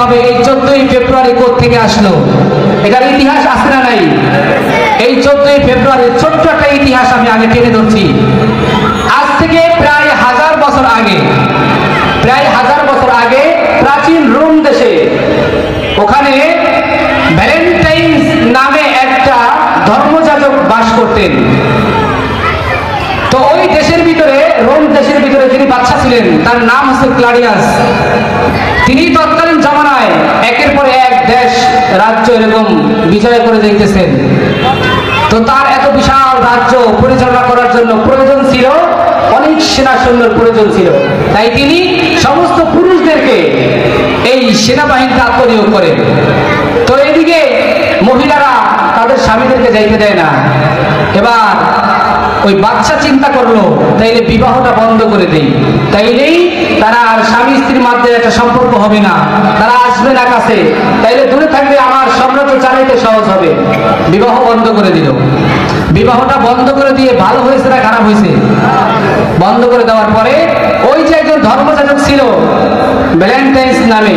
হবে এই 14ই ফেব্রুয়ারি কোত্থেকে আসলো, এটার ইতিহাস আছে না নাই? এই 14ই ফেব্রুয়ারির ছোট্ট একটা ইতিহাস আমি আগে টেনে ধরছি। আজ থেকে প্রায় 1000 বছর আগে, প্রায় 1000 বছর আগে প্রাচীন রোম দেশে, ওখানে ভ্যালেন্টাইন্স নামে একটা ধর্মযাজক বাস করতেন। তো ওই দেশের ভিতরে, রোম দেশের ভিতরে যিনি বাদশা ছিলেন তার নাম হচ্ছে ক্লাডিয়াস। তিনি তৎকালীন জামানায় একের পর এক দেশ রাজ্য এরকম বিজয় করে যাইতেছেন। তো তার এত বিশাল রাজ্য পরিচালনা করার জন্য প্রয়োজন ছিল অনেক সেনা সৈন্যের প্রয়োজন ছিল। তাই তিনি সমস্ত পুরুষদেরকে এই সেনাবাহিনীতে আত্মনিয়োগ করেন। তো এদিকে মহিলারা তাদের স্বামীদেরকে যাইতে দেয় না। এবার ওই বাচ্চা চিন্তা করলো তাইলে বিবাহটা বন্ধ করে দেই, তাইলেই তারা আর স্বামী স্ত্রীর মধ্যে একটা সম্পর্ক হবে না, তারা আসবে না কাছে, তাইলে দূরে থাকলে আমার সাম্রাজ্য চালাইতে সহজ হবে। বিবাহ বন্ধ করে দিল। বিবাহটা বন্ধ করে দিয়ে ভালো হয়েছে না খারাপ হয়েছে? বন্ধ করে দেওয়ার পরে ওই যে একজন ধর্মযাজক ছিল ভ্যালেন্টাইন্স নামে,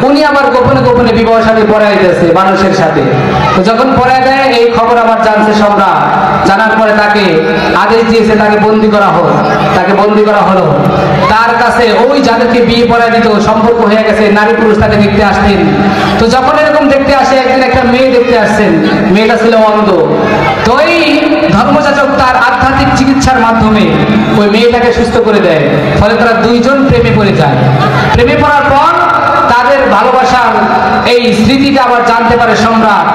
উনি আবার গোপনে গোপনে বিবাহ সাথে পড়াইতেছে মানুষের সাথে। তো যখন পড়ায় দেয় এই খবর আবার জানছে সম্রাট, জানার পরে তাকে আদেশ দিয়েছে তাকে বন্দী করা হোক। তাকে বন্দী করা হলো। তার কাছে ওই যাদেরকে বিয়ে পড়ায় দিত সম্পর্ক হয়ে গেছে নারী পুরুষ তাকে দেখতে আসতেন। তো যখন এরকম দেখতে আসে, একদিন একটা মেয়ে দেখতে আসছেন, মেয়েটা ছিল অন্ধ। তো এই ধর্মযাজক তার আধ্যাত্মিক চিকিৎসার মাধ্যমে ওই মেয়েটাকে সুস্থ করে দেয়। ফলে তারা দুইজন প্রেমে পড়ে যায়। প্রেমে পড়ার পর তাদের ভালোবাসার এই স্মৃতিটা আবার জানতে পারে সম্রাট।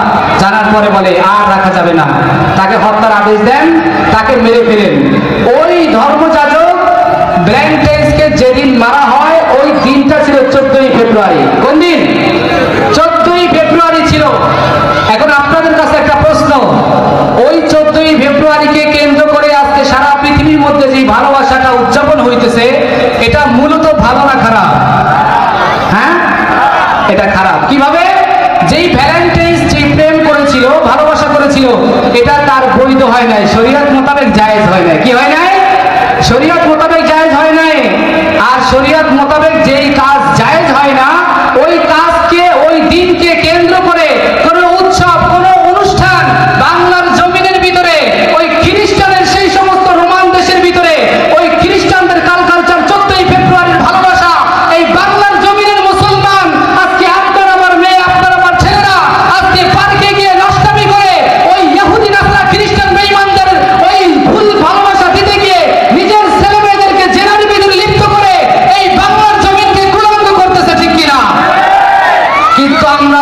জানার পরে বলে আর রাখা যাবে না, তাকে হত্যার আদেশ দেন, তাকে মেরে ফেলেন। ওই ধর্মযাজক ভ্যালেন্টাইন্সকে যেদিন মারা হয় ওই দিনটা ছিল 14ই ফেব্রুয়ারি। কোন দিন? 14ই ফেব্রুয়ারি ছিল। এখন আপনাদের কাছে একটা প্রশ্ন, ওই 14ই ফেব্রুয়ারিকে কেন্দ্র করে আজকে সারা পৃথিবীর মধ্যে যে ভালোবাসাটা উদযাপন হইতেছে, এটা মূলত ভালো না খারাপ? হ্যাঁ, এটা খারাপ। কিভাবে? যেই ভ্যালেন্টাইন্স যেই প্রেম করেছিল, ভালোবাসা করেছিল, এটা তার বৈধ হয় নাই, শরীয়ত মোতাবেক জায়েজ হয় নাই। কি হয় নাই? শরীয়ত মোতাবেক জায়েজ হয় নাই। আর শরীয়ত মোতাবেক যেই কাজ জায়েজ হয় না, ওই কাজকে, ওই দিনকে কেন্দ্র করে কোন উৎসব, কোন অনুষ্ঠান বাংলার জমিনের ভিতরে, ওই খ্রিস্টানের সেই সমস্ত রোমান দেশের ভিতরে, ওই খ্রিস্টানদের কালচার 14ই ফেব্রুয়ারির ভালোবাসা এই বাংলার জমিনের মুসলমান আজকে আপনার আমার মেয়ে, আপনার আমার ছেলেরা আজকে পার্কে গিয়ে নষ্টামি করে ওই ইহুদি নাসরা খ্রিস্টান বেঈমানদের ওই ভুল ভালোবাসা দিতে গিয়ে নিজের ছেলে মেয়েদেরকে জেনারের ভিতরে লিপ্ত করে এই বাংলার জমিনকে কুলাঙ্গ করতেছে, ঠিক কিনা? কিন্তু আমরা